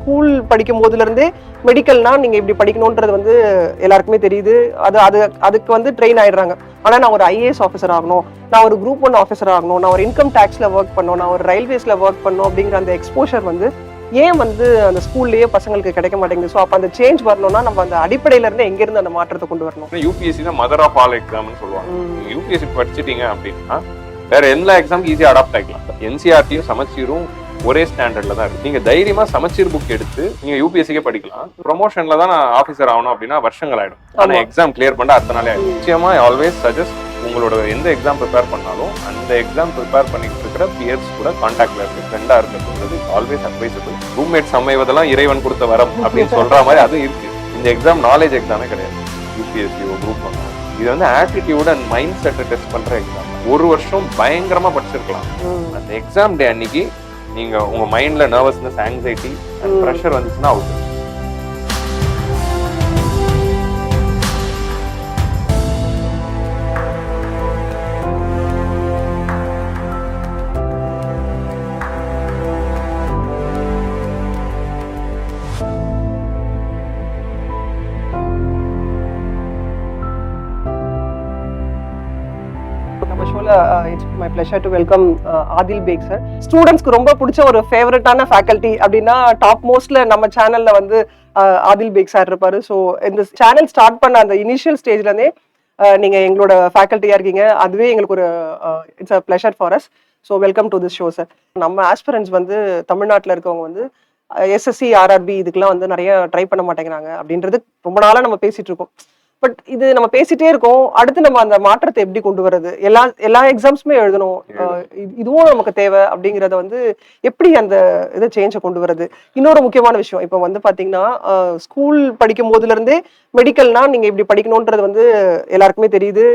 School படிக்கும் போதுல இருந்தே மெடிக்கல்னா நீங்க இப்படி படிக்கணும்ன்றது வந்து எல்லாருக்குமே தெரியுது. அதுக்கு வந்து ட்ரெயின் ஆயிடுறாங்க. ஆனா நான் ஒரு ஐஏஎஸ் ஆஃபீஸர் ஆகணும், நான் ஒரு குரூப் 1 ஆஃபீஸர் ஆகணும், நான் ஒரு இன்கம் டேக்ஸ்ல ஒர்க் பண்ணணும், நான் ஒரு ரயில்வேஸ்ல ஒர்க் பண்ணணும் அப்படிங்கிற அந்த எக்ஸ்போஷர் வந்து ஏன் வந்து அந்த ஸ்கூல்லயே பசங்களுக்கு கிடைக்க மாட்டேங்குது? ஸோ அப்ப அந்த சேஞ்ச் வரணும்னா நம்ம அந்த அடிப்படையில இருந்து எங்க இருந்து அந்த மாற்றத்தை கொண்டு வரணும்? யூபிஎஸ்சி தான் மதர் ஆஃப் ஆல் எக்ஸாம்னு சொல்லுவாங்க. யூபிஎஸ்சி படிச்சிட்டீங்க அப்படின்னா வேற எல்லா எக்ஸாமுக்கு ஈஸியா அடாப்ட் ஆகிக்கலாம். என்சிஆர்டியும் சமச்சீரும் ஒரே ஸ்டாண்டர்ட்ல தான் இருக்கு. நீங்க தைரியமா சமச்சீர் புக் எடுத்து நீங்க யூபிஎஸ்சிக்கே படிக்கலாம். ப்ரொமோஷன்ல தான் நான் ஆஃபீஸர் ஆகணும் அப்படின்னா வருஷங்கள் ஆயிடும். ஆனா எக்ஸாம் கிளியர் பண்ண அடுத்த நாளே ஆயிடும். நிச்சயமா ஆல்வேஸ் சஜஸ்ட் உங்களோட எந்த எக்ஸாம் ப்ரிப்பேர் பண்ணாலும் அந்த எக்ஸாம் ப்ரிப்பேர் பண்ணிட்டு இருக்கிற பியர்ஸ் கூட கான்டாக்ட்ல இருக்கு, ஃப்ரெண்டா இருக்கிறது ஆல்வேஸ் அட்வைசபிள். ரூம்மேட்ஸ் அமைவதெல்லாம் இறைவன் கொடுத்த வரம் அப்படின்னு சொல்ற மாதிரி அது இருக்கு. இந்த எக்ஸாம் நாலேஜ் எக்ஸாமே கிடையாது. யூபிஎஸ்சி குரூப் பண்ணணும். இது வந்து ஆட்டிடியூட் அண்ட் மைண்ட் செட்டை டெஸ்ட் பண்ற எக்ஸாம். ஒரு வருஷம் பயங்கரமா படிச்சிருக்கலாம். அந்த எக்ஸாம் டே அன்னைக்கு நீங்க உங்க மைண்ட்ல நர்வஸ்னஸ், ஆங்ஸைட்டி அண்ட் ப்ரெஷர் வந்துச்சுன்னா out. It's my pleasure to welcome Adil Baig sir. ஸ்டூடெண்ட்ஸ்க்கு ரொம்ப பிடிச்ச ஒரு ஃபேவரட்டான ஃபேக்கல்டி அப்படின்னா டாப் மோஸ்ட்ல நம்ம சேனல்ல வந்து ஆதில் பேக் சார் இருப்பாரு. ஸோ இந்த சேனல் ஸ்டார்ட் பண்ண அந்த இனிஷியல் ஸ்டேஜ்ல இருந்தே நீங்க எங்களோட ஃபேக்கல்ட்டியா இருக்கீங்க. அதுவே எங்களுக்கு ஒரு it's a pleasure for us. So welcome to this show sir. நம்ம ஆஸ்பிரன்ஸ் வந்து தமிழ்நாட்டில் இருக்கவங்க வந்து எஸ்எஸ்சி, ஆர்ஆர்பி இதுக்கெல்லாம் வந்து நிறைய ட்ரை பண்ண மாட்டேங்கிறாங்க அப்படின்றது ரொம்ப நாளா நம்ம பேசிட்டு இருக்கோம். பட் இது நம்ம பேசிட்டே இருக்கோம். அடுத்து நம்ம அந்த மாற்றத்தை எப்படி கொண்டு வர்றது? எல்லா எக்ஸாம்ஸுமே எழுதணும், இதுவும் நமக்கு தேவை அப்படிங்கறத வந்து எப்படி அந்த இதை சேஞ்சை கொண்டு வர்றது? இன்னொரு முக்கியமான விஷயம், இப்போ வந்து பாத்தீங்கன்னா ஸ்கூல் படிக்கும் போதுல இருந்தே மெடிக்கல்னா நீங்க இப்படி படிக்கணும்ன்றது வந்து எல்லாருக்குமே தெரியுது.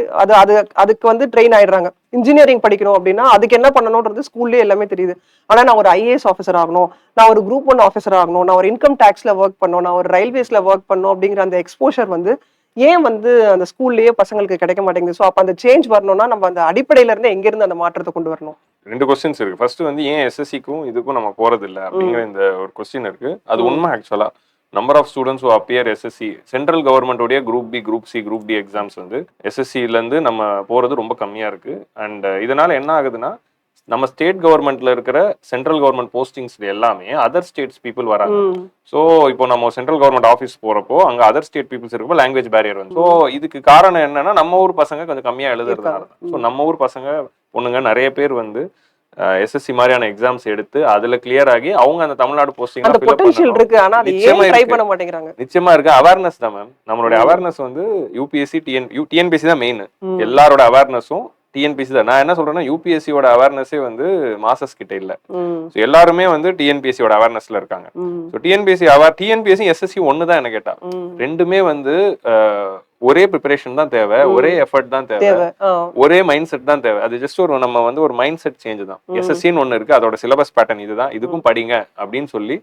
அதுக்கு வந்து ட்ரெயின் ஆயிடுறாங்க. இன்ஜினியரிங் படிக்கணும் அப்படின்னா அதுக்கு என்ன பண்ணணும்ன்றது ஸ்கூல்லேயே எல்லாமே தெரியுது. ஆனா நான் ஒரு ஐஏஎஸ் ஆஃபீஸர் ஆகணும், நான் ஒரு குரூப் 1 ஆஃபீஸர் ஆகணும், நான் ஒரு இன்கம் டேக்ஸ்ல ஒர்க் பண்ணணும், நான் ஒரு ரயில்வேஸ்ல ஒர்க் பண்ணணும் அப்படிங்கிற அந்த எக்ஸ்போஷர் வந்து ஏன் வந்து அந்த ஸ்கூல்லயே பசங்களுக்கு கிடைக்க மாட்டேங்குது? ஸோ அப்ப அந்த சேஞ்ச் வரணும்னா நம்ம அந்த அடிப்படையில இருந்து எங்க இருந்து அந்த மாற்றத்தை கொண்டு வரணும்? 2 கொஸ்டின்ஸ் இருக்கு. ஃபர்ஸ்ட் வந்து ஏன் எஸ்எஸ்சிக்கும் இதுக்கும் நம்ம போறது இல்லை அப்படிங்கிற இந்த ஒரு கொஸ்டின் இருக்கு. அது உண்மை. ஆக்சுவலா number of students appear SSC central கவர்மெண்டோடைய group B, group C, group D exams வந்து எஸ்எஸ்சில இருந்து நம்ம போறது ரொம்ப கம்மியா இருக்கு. அண்ட் இதனால என்ன ஆகுதுன்னா நம்ம ஸ்டேட் கவர்மெண்ட்ல இருக்கிற சென்ட்ரல் கவர்மெண்ட் போஸ்டிங்ஸ் எல்லாமே அதர் ஸ்டேட்ஸ் பீப்புள் வராங்க. ஸோ இப்போ நம்ம சென்ட்ரல் கவர்மெண்ட் ஆஃபீஸ் போறப்போ அங்க அதர் ஸ்டேட் பீப்புள்ஸ் இருக்கப்போ லாங்குவேஜ் பேரியர் வந்து. ஸோ இதுக்கு காரணம் என்னன்னா நம்ம ஊர் பசங்க கொஞ்சம் கம்மியா எழுதுறதுனால. ஸோ நம்ம ஊர் பசங்க பொண்ணுங்க நிறைய பேர் வந்து எஸ்எஸ்சி மாதிரியான எக்ஸாம்ஸ் எடுத்து அதுல கிளியர் ஆகி அவங்க அந்த தமிழ்நாடு போஸ்டிங் நிச்சயமா இருக்கு. அவேர்னஸ் தான் மேம். நம்மளுடைய அவேர்னஸ் வந்து யூபிஎஸ்சி, டிஎன்பிஎஸ்சி தான் மெயின். எல்லாரோட அவேர்னஸும் டிஎன்பிஎஸ்சி தான். நான் என்ன சொல்றேன்னா யூபிஎஸ்சியோட அவேர்னஸே வந்து மாசஸ் கிட்ட இல்ல. எல்லாருமே வந்து டிஎன்பிஎஸ்சியோட அவேர்னஸ்ல இருக்காங்க. ஸோ டிஎன்பிஎஸ்சி எஸ்எஸ்சி ஒன்னு தான் என்ன கேட்டா. ரெண்டுமே வந்து ஒரே ப்ரிப்பரேஷன் தான் தேவை, ஒரே எஃபர்ட் தான் தேவை, ஒரே மைண்ட் செட் தான் தேவை. அது ஜஸ்ட் ஒரு நம்ம வந்து ஒரு மைண்ட் செட் சேஞ்ச் தான். எஸ்எஸ்சின்னு ஒன்னு இருக்கு, அதோட சிலபஸ் பேட்டர்ன் இதுதான், இதுக்கும் படிங்க அப்படின்னு சொல்லி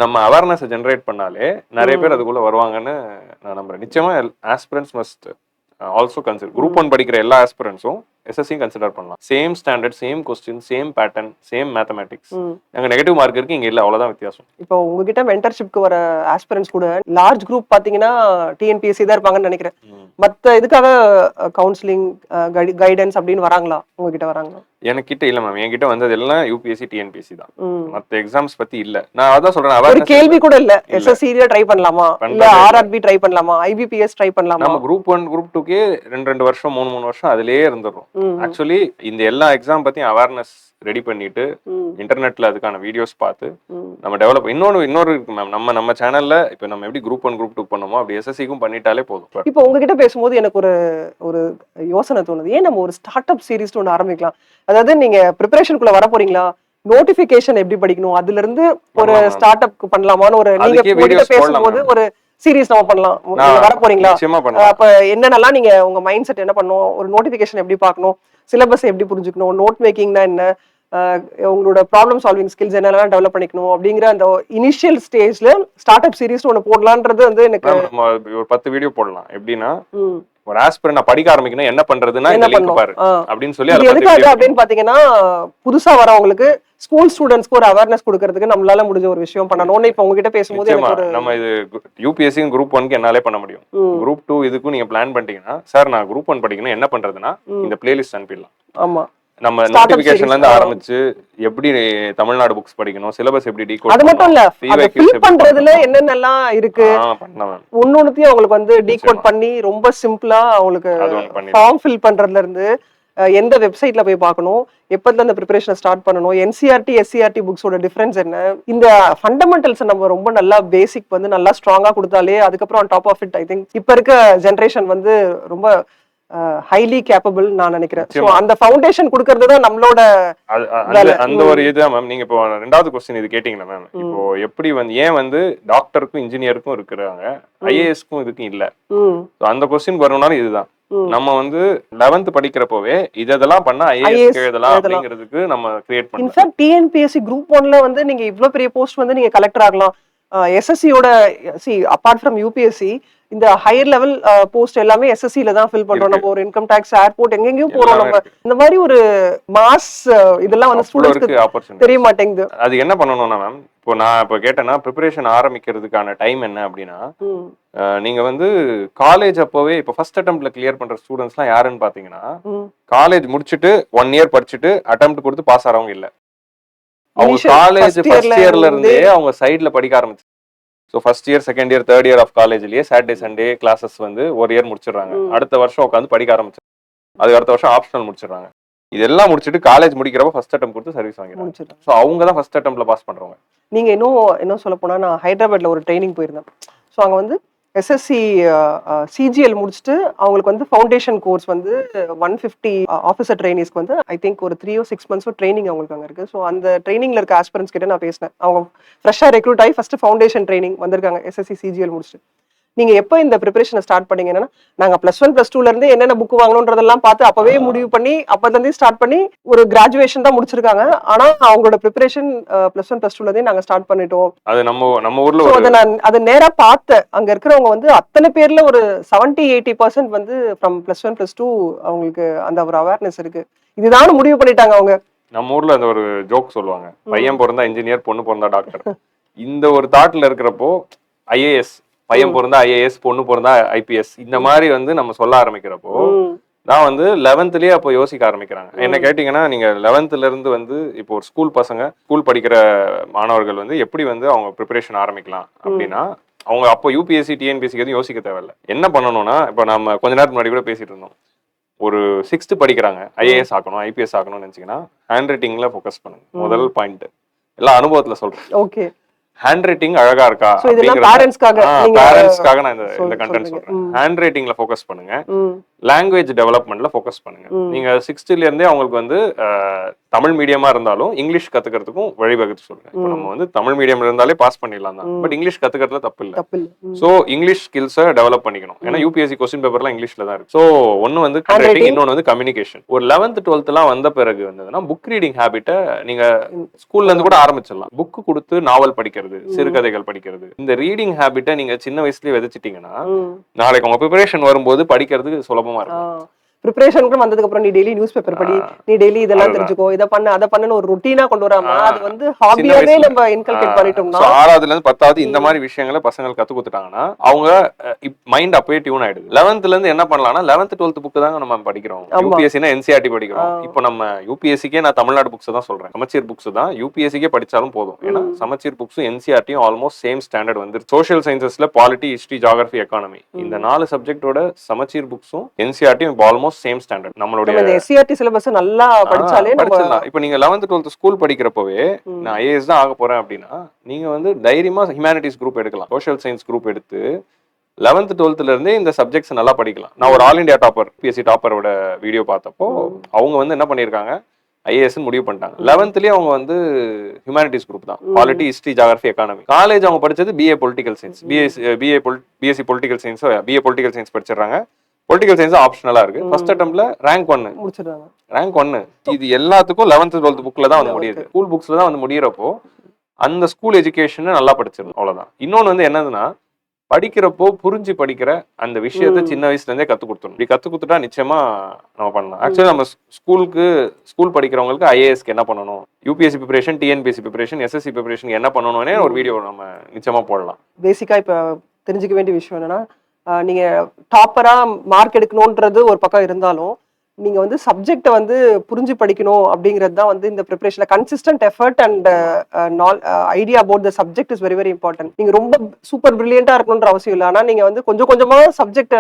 நம்ம அவேர்னஸ் ஜென்ரேட் பண்ணாலே நிறைய பேர் அதுக்குள்ள வருவாங்கன்னு நான் நம்புறேன். நிச்சயமா ஆஸ்பிரன்ட்ஸ் மஸ்ட் ஆல்சோ கன்சிடர். குரூப் 1 படிக்கிற எல்லா ஆஸ்பிரன்ட்ஸும் எஸ்எஸ்சி கன்சிடர் பண்ணலாம். Same standard, same question, same pattern, same mathematics. அங்க நெகட்டிவ் மார்க் இருக்கு, இங்க இல்ல, அவ்வளவுதான் வித்தியாசம். இப்போ உங்ககிட்ட மென்டர்ஷிப்க்கு வர ஆஸ்பிரன்ட்ஸ் கூட லார்ஜ் குரூப் பாத்தீங்கன்னா டிஎன்பிஎஸ்சி தான் இருப்பாங்கன்னு நினைக்கிறேன். மத்த இதுக்காக கவுன்சிலிங், கைடன்ஸ் அப்படின்னு வராங்களா? உங்ககிட்ட வராங்களா? எனக்கு கிட்ட இல்ல மேம். என்கிட்ட வந்தது எல்லாம் யூபிஎஸ்சி, டிஎன்பிஎஸ்சி தான். மத்த எக்ஸாம்ஸ் பத்தி இல்ல. நான் அதான் சொல்றேன், ஒரு கேள்வி கூட இல்ல. எஸ்எஸ்சி ட்ரை பண்ணலாமா, இல்ல ஆர்ஆர்பி ட்ரை பண்ணலாமா, ஐபிபிஎஸ் ட்ரை பண்ணலாமா? நம்ம குரூப் 1 குரூப் 2க்கே 2 வருஷம் 3 வருஷம் அதுலயே இருந்துரும். ஆக்சுவலி இந்த எல்லா எக்ஸாம் பத்தி அவேர்னஸ் ரெடி பண்ணிட்டு இன்டர்நெட்ல அதுக்கான வீடியோஸ் பார்த்து நம்ம டெவலப். இன்னொரு இருக்கு மேம். நம்ம சேனல்ல இப்ப நம்ம எப்படி குரூப் 1 குரூப் 2 பண்ணோமோ அப்படி எஸ்எஸ்சிக்கும் பண்ணிட்டாலே போதும். இப்போ உங்ககிட்ட பேசும்போது எனக்கு ஒரு யோசனை தோணுது. ஏன் நம்ம ஒரு ஸ்டார்ட் அப் சீரிஸ் ஒன்று ஆரம்பிக்கலாம்? அதாவது நீங்க ப்ரிப்பரேஷனுக்குள்ள வர போறீங்களா, நோட்டிபிகேஷன் எப்படி படிக்கணும், அதுல இருந்து ஒரு ஸ்டார்ட் அப் பண்ணலாமான்னு ஒரு நீங்க பேசும்போது ஒரு சீரிஸ் நம்ம பண்ணலாம். வர போறீங்களா? அப்ப என்னென்னலாம் நீங்க உங்க மைண்ட் செட் என்ன பண்ணும், ஒரு நோட்டிபிகேஷன் எப்படி பார்க்கணும், சிலபஸ் எப்படி புரிஞ்சுக்கணும், நோட் மேக்கிங்னா என்ன, உங்களோட ப்ராப்ளம் சால்விங் ஸ்கில்ஸ் என்னெல்லாம் டெவலப் பண்ணிக்கணும் அப்படிங்கிற அந்த இனிஷியல் ஸ்டேஜ்ல ஸ்டார்ட் அப் சீரிஸ் ஒன்று போடலான்றது வந்து எனக்கு ஒரு 10 வீடியோ போடலாம். எப்படின்னா ஒரு ஆஸ்பிரண்ட் நான் படிக்க ஆரம்பிக்கணும் என்ன பண்றதுன்னா என்ன இந்த லிங்க் பண்ணும் பாரு அப்படின்னு சொல்லி இது எதுக்காக அப்படின்னு பாத்தீங்கன்னா புதுசா வரவங்களுக்கு ஸ்கூல் ஸ்டூடெண்ட்ஸ்க்கு ஒரு அவேர்னஸ் கொடுக்கறதுக்கு நம்மளால முடிஞ்ச ஒரு விஷயம் பண்ணணும்னு இப்ப உங்ககிட்ட பேசும்போது எனக்கு ஒரு நம்ம இது யூபிஎஸ்சி குரூப் 1க்கு என்னாலே பண்ண முடியும். குரூப் 2 இதுக்கும் நீங்க பிளான் பண்ணிட்டீங்கன்னா சார் நான் குரூப் 1 படிக்கணும் என்ன பண்றதுன்னா இந்த பிளேலிஸ்ட் அனுப்பிடலாம். ஆமா நம்ம நோட்டிபிகேஷன்ல இருந்து ஆரம்பிச்சு எப்படி தமிழ்நாடு புக்ஸ் படிக்கணும், சிலபஸ் எப்படி டீகோட் அது மட்டும் இல்ல அத ஃபில் பண்றதுல என்னென்னலாம் இருக்கு ஒன்னொன்னுத்தையும் அவங்களுக்கு வந்து டீகோட் பண்ணி ரொம்ப சிம்பிளா அவங்களுக்கு ஃபார்ம் ஃபில் பண்றதுல இருந்து எந்த வெப்சைட்ல போய் பார்க்கணும், எப்பத்துல அந்த ப்ரிப்பரேஷனை ஸ்டார்ட் பண்ணணும், என்சிஆர்டி எஸ்சிஆர்டி புக்ஸோட டிஃபரன்ஸ் என்ன, இந்த ஃபண்டமெண்டல்ஸ் நம்ம ரொம்ப நல்லா பேசிக் வந்து நல்லா ஸ்ட்ராங்கா கொடுத்தாலே அதுக்கப்புறம் top of it I think இப்ப இருக்க ஜெனரேஷன் வந்து ரொம்ப ஹைலி கேப்பபிள் நான் நினைக்கிறேன். சோ அந்த ஃபவுண்டேஷன் கொடுக்கிறது தான் நம்மளோட அந்த ஒரு இதுதான் மேம். நீங்க இப்போ ரெண்டாவது क्वेश्चन இது கேட்டிங்களா மேம், இப்போ எப்படி வந்து ஏன் வந்து டாக்டருக்கும் இன்ஜினியருக்கும் இருக்கிறாங்க ஐஏஎஸ்க்கும் இதுக்கும் இல்ல, அந்த क्वेश्चन வரணும்னாலும் இதுதான். நம்ம வந்து 11th படிக்கிறப்பவே இதெல்லாம் பண்ணா ஐஏஎஸ் எழுதலாம் அப்படிங்கிறதுக்கு நம்ம கிரியேட் பண்ணோம். இன்ஃபேக்ட் டிஎன்பிஎஸ்சி குரூப் 1ல வந்து நீங்க இவ்ளோ பெரிய போஸ்ட் வந்து நீங்க கலெக்டர் ஆகலாம். எஸ்எஸ்சியோட அபார்ட் ஃப்ரம் யூபிஎஸ்சி இந்த ஹையர் லெவல் போஸ்ட் எல்லாமே எஸ்எஸ்சில தான் ஃபில் பண்றோம். நம்ம ஒரு இன்கம் டாக்ஸ் ஏர்போர்ட் எங்கெங்கயும் போறோம். நம்ம இந்த மாதிரி ஒரு மாஸ் இதெல்லாம் வந்து ஸ்டூடெண்ட்ஸ்க்கு தெரிய மாட்டேங்குது. அது என்ன பண்ணணும்னா மேம், இப்போ நான் இப்போ கேட்டேன்னா ப்ரிப்பரேஷன் ஆரம்பிக்கிறதுக்கான டைம் என்ன அப்படின்னா, நீங்க வந்து காலேஜ் அப்பவே இப்போ ஃபர்ஸ்ட் அட்டெம்ப்ட்ல கிளியர் பண்ற ஸ்டூடெண்ட்ஸ்லாம் யாருன்னு பாத்தீங்கன்னா காலேஜ் முடிச்சுட்டு 1 இயர் படிச்சுட்டு அட்டெம்ப்ட் கொடுத்து பாஸ் ஆறவங்க இல்ல. அவங்க காலேஜ் ஃபர்ஸ்ட் இயர்ல இருந்தே அவங்க சைட்ல படிக்க ஆரம்பிச்சு. So first year second year third year of காலேஜ்லயே சாட்டர்டே சண்டே கிளாஸஸ் வந்து ஒரு இயர் முடிச்சிடுறாங்க. அடுத்த வருஷம் உட்காந்து படிக்க ஆரம்பிச்சு, அதுக்கு அடுத்த வருஷம் ஆப்ஷனல் முடிச்சிடுறாங்க. இதெல்லாம் முடிச்சுட்டு காலேஜ் முடிக்கிறப்ப ஃபர்ஸ்ட் அட்டெம்ப்ட் கொடுத்து சர்வீஸ் வாங்கிடுறாங்க. ஸோ அவங்க தான் ஃபர்ஸ்ட் அட்டெம்ப்ட்ல பாஸ் பண்றவங்க. நீங்க இன்னும் சொல்ல போனா நான் ஹைதராபாத்ல ஒரு ட்ரைனிங் போயிருந்தேன். ஸோ அங்க வந்து எஸ்எஸ்சி சிஜிஎல் முடிச்சுட்டு அவங்களுக்கு வந்து ஃபவுண்டேஷன் கோர்ஸ் வந்து 150 ஆஃபீஸர் ட்ரைனிஸ்க்கு வந்து ஐ திங்க் ஒரு 3 or 6 months ட்ரைனிங் அவங்களுக்கு அங்கே இருக்கு. ஸோ அந்த ட்ரைனிங்ல இருக்க ஆஸ்பிரன்ஸ் கிட்ட நான் பேசினேன். அவங்க ஃப்ரெஷ்ஷாக ரெக்ரூட் ஆகி ஃபர்ஸ்ட் ஃபவுண்டேஷன் ட்ரைனிங் வந்திருக்காங்க எஸ்எஸ்சி சிஜிஎல் முடிச்சுட்டு. நீங்க எப்போ இந்த ப்ரிப்பரேஷனை ஸ்டார்ட் பண்ணீங்கன்னா நாங்க +1 +2ல இருந்து என்னென்ன புக் வாங்கணும்ன்றதெல்லாம் பார்த்து அப்பவே முடிவு பண்ணி அப்பல இருந்தே ஸ்டார்ட் பண்ணி ஒரு கிராஜுவேஷன் தான் முடிச்சிருக்காங்க. ஆனா அவங்களோட ப்ரிப்பரேஷன் +1 +2ல இருந்தே நாங்க ஸ்டார்ட் பண்ணிட்டோம். அது நம்ம ஊர்ல நான் அதை நேரா பார்த்தேன். அங்க இருக்கிறவங்க வந்து அத்தனை பேர்ல ஒரு 70-80% வந்து ஃப்ரம் +1 +2 அவங்களுக்கு அந்த ஒரு அவேர்னஸ் இருக்கு. இதுதான் முடிவு பண்ணிட்டாங்க அவங்க. நம்ம ஊர்ல அந்த ஒரு ஜோக் சொல்லுவாங்க, பையன் பிறந்தா இன்ஜினியர் பொண்ணு பிறந்தா டாக்டர். இந்த ஒரு தாட்ல இருக்கிறப்போ ஐஏஎஸ் பையன் பிறந்தா ஐஏஎஸ் பொண்ணு பிறந்தா ஐபிஎஸ் இந்த மாதிரி வந்து நம்ம சொல்ல ஆரம்பிக்கிறப்போ தான் வந்து 11th அப்போ யோசிக்க ஆரம்பிக்கிறாங்க. என்ன கேட்டீங்கன்னா நீங்க 11th இருந்து வந்து இப்போ ஒரு ஸ்கூல் படிக்கிற மாணவர்கள் வந்து எப்படி வந்து அவங்க ப்ரிப்பரேஷன் ஆரம்பிக்கலாம் அப்படின்னா அவங்க அப்போ யூபிஎஸ்சி டிஎன்பிஎஸ்சிக்கு எதுவும் யோசிக்க தேவையில்லை. என்ன பண்ணணும்னா இப்போ நம்ம கொஞ்ச நேரத்துக்கு முன்னாடி கூட பேசிட்டு இருந்தோம், ஒரு 6th படிக்கிறாங்க ஐஏஎஸ் ஆகணும் ஐபிஎஸ் ஆகணும்னு நினைச்சீங்கன்னா ஹேண்ட் ரைட்டிங்ல ஃபோக்கஸ் பண்ணுங்க. முதல் பாயிண்ட் எல்லாம் அனுபவத்துல சொல்றேன். ஓகே, ஹேண்ட் ரைட்டிங் அழகா இருக்கா பேரண்ட்ஸ்க்காக நான் இந்த கண்டென்ட் சொல்றேன். ஹேண்ட் ரைட்டிங்ல ஃபோக்கஸ் பண்ணுங்க, லாங்குவேஜ் டெவலப்மெண்ட்ல ஃபோக்கஸ் பண்ணுங்க. நீங்க 6th இருந்தே அவங்களுக்கு வந்து தமிழ் மீடியமா இருந்தாலும் இங்கிலீஷ் கத்துக்கிறதுக்கும் வழிவகுத்து சொல்றேன். இப்போ நம்ம வந்து தமிழ் மீடியம்ல இருந்தாலே பாஸ் பண்ணிடலாம் தான், பட் இங்கிலீஷ் கத்துக்கிறதுல தப்பு இல்லை. சோ இங்கிலீஷ் ஸ்கில்ஸை டெவலப் பண்ணிக்கணும். ஏன்னா யூபிஎஸ்சி கொஸ்டின் பேப்பர்லாம் இங்கிலீஷ்ல தான் இருக்கு. சோ ஒன்னு வந்து ஹேண்ட் ரைட்டிங், இன்னொன்னு வந்து கம்யூனிகேஷன். ஒரு 11th 12th எல்லாம் வந்த பிறகு வந்ததுன்னா புக் ரீடிங் ஹேபிட்டை நீங்க ஸ்கூல்ல இருந்து கூட ஆரம்பிச்சிடலாம். புக் கொடுத்து நாவல் படிக்கிறது, சிறுகதைகள் படிக்கிறது, இந்த ரீடிங் ஹேபிட்டை நீங்க சின்ன வயசுலயே விதைச்சிட்டீங்கன்னா நாளைக்கு உங்க ப்ரிப்பரேஷன் வரும்போது படிக்கிறதுக்கு சுலபமா இருக்கும். ப்ரிப்பரேஷனுக்கு வந்ததுக்கு அப்புறம் நீ டெய்லி நியூஸ் பேப்பர் படி, நீ டெய்லி இதெல்லாம் தெரிஞ்சுக்கோ, இதை பண்ணு அதை பண்ணுன்னு ஒரு ருட்டீனா கொண்டு வராம அது வந்து ஹாபியாவே நம்ம இன்கல்கேட் பண்ணிட்டோம்னா 6th இருந்து 10th இந்த மாதிரி விஷயங்களை பசங்களுக்கு கத்து கொடுத்துட்டாங்கன்னா அவங்க மைண்ட் அப்பவே டியூன் ஆயிடுது. 11th இருந்து என்ன பண்ணலாம்னா 11th 12th புக் தான் நம்ம படிக்கிறோம். யூபிஎஸ்சினா என்சிஆர்டி படிக்கிறோம். இப்போ நம்ம யூபிஎஸ்சிக்கே நான் தமிழ்நாடு புக்ஸ் தான் சொல்றேன், சமச்சீர் புக்ஸ் தான் யூபிஎஸ்சிக்கே படிச்சாலும் போதும். ஏன்னா சமச்சீர் புக்ஸும் என்சிஆர்டியும் ஆல்மோஸ்ட் சேம் ஸ்டாண்டர்ட் வந்து. சோஷியல் சயின்சஸ்ல பாலிட்டி, ஹிஸ்டரி, ஜியோகிராஃபி, எக்கானமி இந்த 4 சப்ஜெக்டோட சமச்சீர் புக்ஸும் என்சிஆர்டியும் ஆல்மோஸ்ட் சேம் ஸ்டாண்டர்ட். நம்மளுடைய எஸ்சிஆர்டி சிலபஸ் நல்லா படிச்சாலே படிச்சிடலாம். இப்போ நீங்க 11th 12th ஸ்கூல் படிக்கிறப்பவே நான் ஐஏஎஸ் தான் ஆக போறேன் அப்படின்னா நீங்க வந்து தைரியமா ஹியூமானிட்டிஸ் குரூப் எடுக்கலாம், சோஷியல் சயின்ஸ் குரூப் எடுத்து 11th 12th இருந்தே இந்த சப்ஜெக்ட்ஸ் நல்லா படிக்கலாம். நான் ஒரு ஆல் இண்டியா டாப்பர் பிஎஸ்சி டாப்பரோட வீடியோ பார்த்தப்போ அவங்க வந்து என்ன பண்ணிருக்காங்க, ஐஏஎஸ் முடிவு பண்ணிட்டாங்க. 11th அவங்க வந்து ஹியூமானிட்டிஸ் குரூப் தான், polity, history, geography, economy. College அவங்க படிச்சது BA political science, BSc political science, BA political science படிச்சிடறாங்க. பொலிட்டிக்கல் சயின்ஸ் ஆப்ஷனலா இருக்கு. ஃபர்ஸ்ட் அட்டெம்ப்ட்ல ரேங்க் 1 முடிச்சிடுறாங்க. ரேங்க் 1 இது எல்லாத்துக்கும் 11th 12th புக்ல தான் வந்து முடியுது. ஸ்கூல் புக்ஸ்ல தான் வந்து முடியறப்போ அந்த ஸ்கூல் எஜுகேஷன் நல்லா படிச்சிடணும், அவ்வளவுதான். இன்னொன்னு வந்து என்னதுன்னா படிக்கிறப்போ புரிஞ்சு படிக்கிற அந்த விஷயத்த சின்ன வயசுல இருந்தே கத்து கொடுத்துரும். இப்படி கத்து கொடுத்துட்டா நிச்சயமா நம்ம பண்ணலாம். ஆக்சுவலி நம்ம ஸ்கூல் படிக்கிறவங்களுக்கு ஐஏஎஸ்க்கு என்ன பண்ணணும், UPSC preparation, TNPSC preparation, SSC preparation என்ன பண்ணணும்னே ஒரு வீடியோ நம்ம நிச்சயமா போடலாம். பேசிக்கா இப்ப தெரிஞ்சுக்க வேண்டிய விஷயம் என்னன்னா, நீங்க டாப்பரா மார்க் எடுக்கணும்ன்றது ஒரு பக்கம் இருந்தாலும், நீங்க வந்து சப்ஜெக்ட வந்து புரிஞ்சு படிக்கணும் அப்படிங்கிறது தான் வந்து இந்த ப்ரிப்பரேஷன்ல consistent effort and idea about the subject is very very important. நீங்க ரொம்ப சூப்பர் பிரில்லியண்டா இருக்கணும்ன்ற அவசியம் இல்லை. ஆனா நீங்க வந்து கொஞ்சம் கொஞ்சமா சப்ஜெக்ட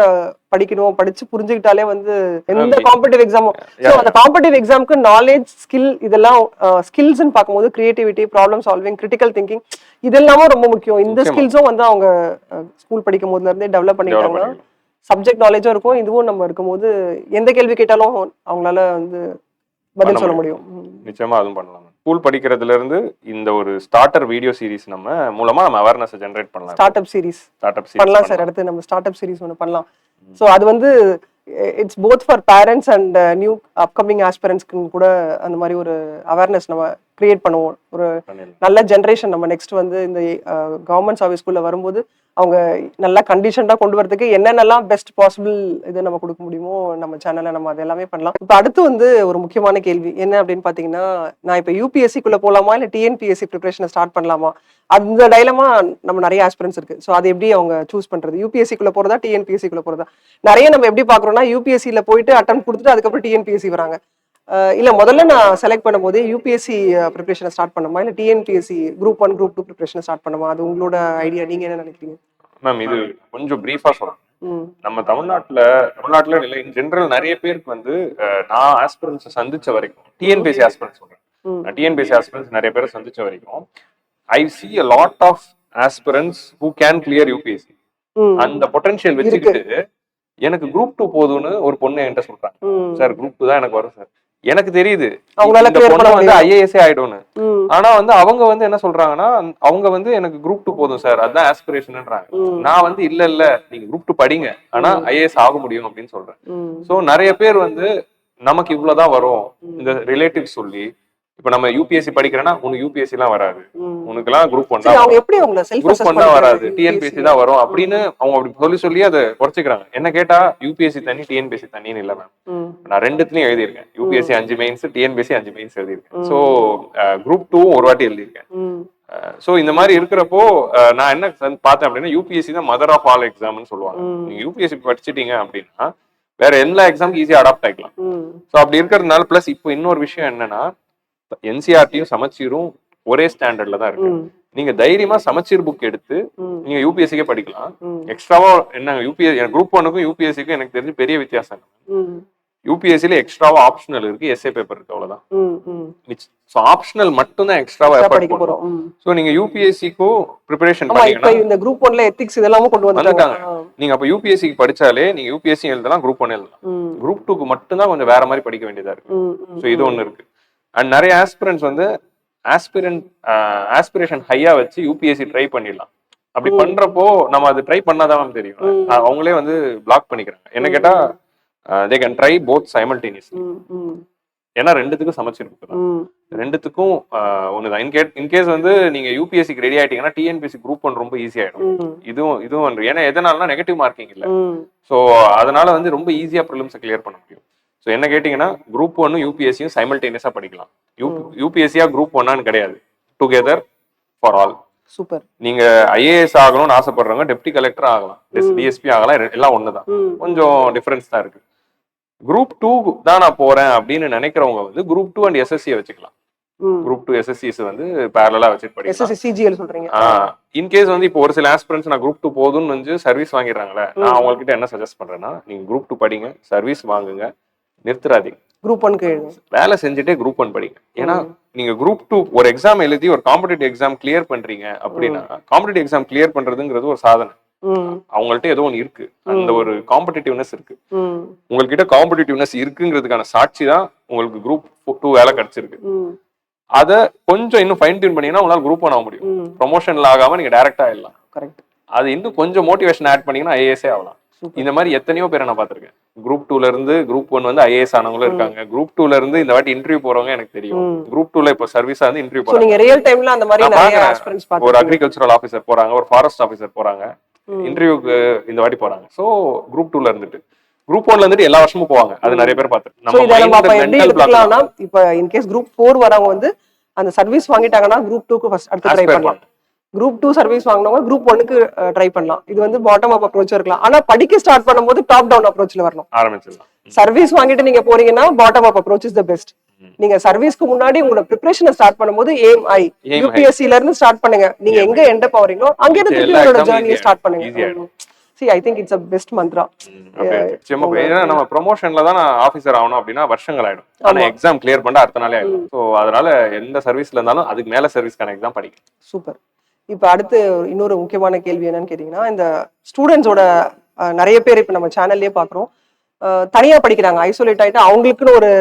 படிக்கணும், படிச்சு புரிஞ்சுக்கிட்டாலே வந்து எந்த காம்படிட்டிவ் எக்ஸாமும் அந்த காம்படிட்டிவ் எக்ஸாமுக்கு நாலேஜ், ஸ்கில், இதெல்லாம் ஸ்கில்ஸ்ன்னு பார்க்கும்போது creativity, problem solving, critical thinking இதெல்லாமும் ரொம்ப முக்கியம். இந்த ஸ்கில்ஸும் வந்து அவங்க ஸ்கூல் படிக்கும் போதுல இருந்தே டெவலப் பண்ணிட்டாங்கன்னா சப்ஜெக்ட் நாலேஜும் இருக்கும். இதுவும் நம்ம இருக்கும்போது எந்த கேள்வி கேட்டாலும் அவங்களால வந்து பதில் சொல்ல முடியும். நிச்சயமா அதுவும் பண்ணலாம். ஸ்கூல் படிக்கிறதுல இருந்து இந்த ஒரு ஸ்டார்டர் வீடியோ சீரிஸ் மூலமா நம்ம அவேர்னஸ் ஜெனரேட் பண்ணலாம். ஸ்டார்ட் அப் சீரிஸ் பண்ணலாம் சார். அடுத்து நம்ம ஸ்டார்ட் அப் சீரிஸ் ஒன்று பண்ணலாம். ஸோ அது வந்து it's both for parents and new upcoming ஆஸ்பிரன்ஸ்க்கு கூட அந்த மாதிரி ஒரு அவேர்னஸ் நம்ம கிரியேட் பண்ணுவோம். ஒரு நல்ல ஜென்ரேஷன் நம்ம நெக்ஸ்ட் வந்து இந்த கவர்மெண்ட் சர்வீஸ்குள்ள வரும்போது அவங்க நல்லா கண்டிஷன்டா கொண்டு வரதுக்கு என்னென்னலாம் பெஸ்ட் பாசிபிள் இது நம்ம கொடுக்க முடியுமோ நம்ம சேனல்ல நம்ம அது எல்லாமே பண்ணலாம். இப்போ அடுத்து வந்து ஒரு முக்கியமான கேள்வி என்ன அப்படின்னு பாத்தீங்கன்னா, நான் இப்போ யூபிஎஸ்சிக்குள்ள போலாமா இல்ல டிஎன்பிஎஸ்சி ப்ரிப்பரேஷனை ஸ்டார்ட் பண்ணலாமா? அந்த டைலமா நம்ம நிறைய ஆஸ்பிரன்ஸ் இருக்கு. ஸோ அதை எப்படி அவங்க சூஸ் பண்றது? யூபிஎஸ்சிக்குள்ள போறதா டிஎன்பிஎஸ்சிக்குள்ள போறதா? நிறைய நம்ம எப்படி பாக்குறோம்னா யூபிஎஸ்சியில போயிட்டு அட்டம் கொடுத்துட்டு அதுக்கப்புறம் டிஎன்பிஎஸ்சி வராங்க. இல்ல முதல்ல நான் செலக்ட் பண்ணும்போது யூபிஎஸ்சி ப்ரிப்பரேஷனை ஸ்டார்ட் பண்ணுமா இல்ல டிஎன்பிஎஸ்சி குரூப் 1 குரூப் 2 ப்ரிப்பரேஷனை ஸ்டார்ட் பண்ணுமா? அது உங்களோட ஐடியா. நீங்க என்ன நினைக்கிறீங்க? மேம் இது கொஞ்சம் பிரீஃபா சொல்றேன். நம்ம தமிழ்நாட்டுல இல்லை இன் ஜெனரல் நிறைய பேருக்கு வந்து நான் ஆஸ்பிரன்ஸ் சந்திச்ச வரைக்கும் டிஎன்பிஎஸ்சி ஆஸ்பிரன்ஸ் சொல்றேன். நான் டிஎன்பிஎஸ்சி ஆஸ்பிரன்ஸ் நிறைய பேரை சந்திச்ச வரைக்கும் I see a lot of aspirants who can clear UPSC. அந்த பொட்டன்ஷியல் வச்சுக்கிட்டு எனக்கு குரூப் 2 போதும்னு ஒரு பொண்ணு என்கிட்ட சொல்றாங்க. சார் குரூப் 2 தான் எனக்கு வரும் சார். எனக்கு தெரியுது இந்த பொண்ணு வந்து ஐஏஎஸ்ஏ ஆயிடும்னு. ஆனா வந்து அவங்க வந்து என்ன சொல்றாங்கன்னா, அவங்க வந்து எனக்கு குரூப் 2 போதும் சார், அதுதான் ஆஸ்பிரேஷன்ன்றாங்க. நான் வந்து இல்ல நீங்க குரூப் 2 படிங்க, ஆனா ஐஏஎஸ் ஆக முடியும் அப்படின்னு சொல்றேன். சோ நிறைய பேர் வந்து நமக்கு இவ்வளவுதான் வரும் இந்த ரிலேட்டிவ் சொல்லி, இப்ப நம்ம யூபிஎஸ்சி படிக்கிறேன்னா உனக்கு யூபிஎஸ்சி எல்லாம் வராது, உனக்கு எல்லாம் குரூப் 1 தான் வராது, டிஎன்பிஎஸ்சி தான் வரும் அப்படின்னு அவங்க அப்படி சொல்லி அதை குறைச்சிக்கிறாங்க. என்ன கேட்டா யூபிஎஸ்சி தனி டிஎன்பிஎஸ்சி தனின்னு இல்ல மேம். நான் ரெண்டுத்துலயும் எழுதியிருக்கேன். யூபிஎஸ்சி 5 மெயின்ஸ், டிஎன்பிஎஸ்சி 5 மெயின்ஸ் எழுதியிருக்கேன். சோ குரூப் 2 ஒரு வாட்டி எழுதியிருக்கேன். சோ இந்த மாதிரி இருக்கிறப்போ நான் என்ன பார்த்தேன் அப்படின்னா, யூபிஎஸ்சி தான் மதர் ஆஃப் ஆல் எக்ஸாம்னு சொல்லுவாங்க. நீங்க யூபிஎஸ்சி படிச்சுட்டீங்க அப்படின்னா வேற எல்லா எக்ஸாமுக்கு ஈஸியா அடாப்ட் ஆகிக்கலாம். சோ அப்படி இருக்கிறதுனால பிளஸ் இப்போ இன்னொரு விஷயம் என்னன்னா, என்சிஆர்டியும் சமச்சீரும் ஒரே ஸ்டாண்டர்ட்ல தான் இருக்கு. நீங்க தைரியமா சமச்சீர் புக் எடுத்து நீங்க யூபிஎஸ்சிக்கே படிக்கலாம். எக்ஸ்ட்ராவா என்ன யூபிஎஸ்சி குரூப் 1க்கும் யூபிஎஸ்சிக்கும் எனக்கு தெரிஞ்சு பெரிய வித்தியாசம். யூபிஎஸ்சில எக்ஸ்ட்ராவா ஆப்ஷனல் இருக்கு, எஸ்ஏ பேப்பர் இருக்கு, அவ்வளவுதான். சோ ஆப்ஷனல் மட்டும் தான் எக்ஸ்ட்ராவா படிக்க போறோம். சோ நீங்க யூபிஎஸ்சிக்கும் ப்ரிப்பரேஷன் பண்ணீங்கன்னா இந்த குரூப் 1ல எத்திக்ஸ் இதெல்லாம் கொண்டு வந்துட்டாங்க. நீங்க அப்ப யூபிஎஸ்சிக்கு படிச்சாலே நீங்க யூபிஎஸ்சி எழுதலாம், குரூப் 1 எழுதலாம். குரூப் 2க்கு மட்டும் தான் கொஞ்சம் வேற மாதிரி படிக்க வேண்டியதா இருக்கு. சோ இது ஒண்ணு இருக்கு. அண்ட் நிறைய ஆஸ்பிரன்ஸ் வந்து ஆஸ்பிரேஷன் ஹையா வச்சு யூபிஎஸ்சி ட்ரை பண்ணிடலாம். அப்படி பண்றப்போ நம்ம அது ட்ரை பண்ணாதான் தெரியும். அவங்களே வந்து பிளாக் பண்ணிக்கிறாங்க. என்ன கேட்டா they can try both simultaneously. ஏன்னா ரெண்டுத்துக்கும் சமச்சிருக்கு, ரெண்டுத்துக்கும் ஒண்ணுதான். இன்கேஸ் வந்து நீங்க யூபிஎஸ்சிக்கு ரெடி ஆயிட்டீங்கன்னா டிஎன்பிஎஸ்சி குரூப் 1 ரொம்ப ஈஸி ஆயிடும். இதுவும் ஏன்னா எதனாலனா நெகட்டிவ் மார்க்கிங் இல்ல. சோ அதனால வந்து ரொம்ப ஈஸியா ப்ரிலிம்ஸ் கிளியர் பண்ண முடியும். ஸோ என்ன கேட்டீங்கன்னா குரூப் 1 யூபிஎஸ்சியும் சைமல்டேனியஸா படிக்கலாம். யூபிஎஸ்சியா குரூப் 1 கிடையாது, டுகெதர் ஃபார் ஆல். சூப்பர். நீங்க ஐஏஎஸ் ஆகணும்னு ஆசைப்படுறவங்க டெப்டி கலெக்டர் ஆகலாம், டிஎஸ்பி ஆகலாம், எல்லாம் ஒண்ணுதான், கொஞ்சம் டிஃபரன்ஸ் தான் இருக்கு. குரூப் 2 தான் நான் போறேன் அப்படின்னு நினைக்கிறவங்க வந்து குரூப் 2 அண்ட் எஸ்எஸ்சியை வச்சுக்கலாம். குரூப் 2 எஸ்எஸ்சிஸ் வந்து பேரலா வச்சுட்டு படிக்கலாம். சிஜிஎல் சொல்றீங்க. இன்கேஸ் வந்து இப்போ ஒரு சில ஆஸ்பிரன்ஸ் நான் குரூப் 2 போதும்னு வந்து சர்வீஸ் வாங்கிடுறாங்களே, நான் அவங்ககிட்ட என்ன சஜஸ்ட் பண்றேன்னா, நீங்க குரூப் 2 படிங்க, சர்வீஸ் வாங்குங்க, நிறுத்துறாதீங்க. குரூப் 1 வேலை செஞ்சுட்டே குரூப் 1 படிங்க. ஏன்னா நீங்க குரூப் 2 ஒரு எக்ஸாம் எழுதி ஒரு காம்படிட்டிவ் எக்ஸாம் கிளியர் பண்றீங்க அப்படின்னா, காம்படிட்டிவ் எக்ஸாம் கிளியர் பண்றதுங்கிறது ஒரு சாதனை. அவங்கள்ட்ட ஏதோ ஒன்று இருக்கு, அந்த ஒரு காம்படிட்டிவ்னஸ் இருக்கு. உங்ககிட்ட காம்படிட்டிவ்னஸ் இருக்குங்கிறதுக்கான சாட்சி தான் உங்களுக்கு குரூப் 2 வேலை கிடைச்சிருக்கு. அத கொஞ்சம் இன்னும் ஃபைன் டியூன் பண்ணீங்கன்னா உங்களால குரூப் 1 ஆக முடியும். ப்ரொமோஷன்ல ஆகாம நீங்க டைரக்டா ஆயிடலாம். கரெக்ட். அது இன்னும் கொஞ்சம் மோட்டிவேஷன் ஆட் பண்ணீங்கன்னா ஐஏஎஸ்ஏ ஆகலாம். இந்த மாதிரி எத்தனையோ பேரை நான் பாத்திருக்கேன். குரூப் 2ல இருந்து குரூப் 1 வந்து ஐஏஎஸ் ஆனவங்களும் இருக்காங்க. குரூப் 2ல இருந்து இந்த வாட்டி இன்டர்வியூ போறவங்க எனக்கு தெரியும். குரூப் 2ல இப்போ சர்வீஸா வந்து இன்டர்வியூ போறாங்க. நீங்க ரியல் டைம்ல அந்த மாதிரி நிறைய ஆஸ்பிரன்ட்ஸ் பாத்தீங்க. ஒரு அக்ரிகல்ச்சரல் ஆபீசர் போறாங்க, ஒரு ஃபாரஸ்ட் ஆபீசர் போறாங்க. இன்டர்வியூக்கு இந்த வாட்டி போறாங்க. ஸோ குரூப் 2ல இருந்துட்டு குரூப் 1ல இருந்துட்டு எல்லா வருஷமும் போவாங்க. அது நிறைய பேர் பார்த்துருக்கோம். இப்ப இன்கேஸ் குரூப் 4 வரவங்க வந்து அந்த சர்வீஸ் வாங்கிட்டாங்கன்னா குரூப் 2க்கு ஃபர்ஸ்ட் அடுத்து ட்ரை பண்ணலாம். குரூப் 2 சர்வீஸ் வாங்கினவங்க குரூப் 1க்கு ட்ரை பண்ணலாம். இது வந்து பாட்டம் அப் அப்ரோச் இருக்கலாம். ஆனா படிக்க ஸ்டார்ட் பண்ணும்போது டாப் டவுன் அப்ரோச்ல வரணும். ஆரம்பிச்சிடலாம். சர்வீஸ் வாங்கிட்டு நீங்க போறீங்கன்னா bottom up approach is the best. நீங்க சர்வீஸ்க்கு முன்னாடி உங்களோட ப்ரிப்பரேஷனை ஸ்டார்ட் பண்ணும்போது எய்ம் ஐ யூபிஎஸ்சி ல இருந்து ஸ்டார்ட் பண்ணுங்க. நீங்க எங்க எண்ட் அப் ஆவறீங்களோ அங்க இருந்து திருப்பி உங்களோட ஜர்னியை ஸ்டார்ட் பண்ணுங்க. See, I think it's a best mantra. நம்ம ப்ரொமோஷன்ல தான் ஆபீசர் ஆகணும் அப்படின்னா வருஷங்கள் ஆயிடும். ஆனா எக்ஸாம் கிளியர் பண்ணா அடுத்த நாளே ஆயிடும். சோ அதனால எந்த சர்வீஸ்ல இருந்தாலும் அதுக்கு மேல சர்வீஸ்க்கான எக்ஸாம் படிக்கணும். சூப்பர். இப்ப அடுத்து இன்னொரு முக்கியமான கேள்வி என்னன்னு கேட்டீங்கன்னா, இந்த ஸ்டூடெண்ட்ஸோட நிறைய பேர் இப்ப நம்ம சேனல்லயே பாக்குறோம், தனியா படிக்கிறாங்க, ஐசோலேட் ஆயிட்டு அவங்களுக்குன்னு ஒரு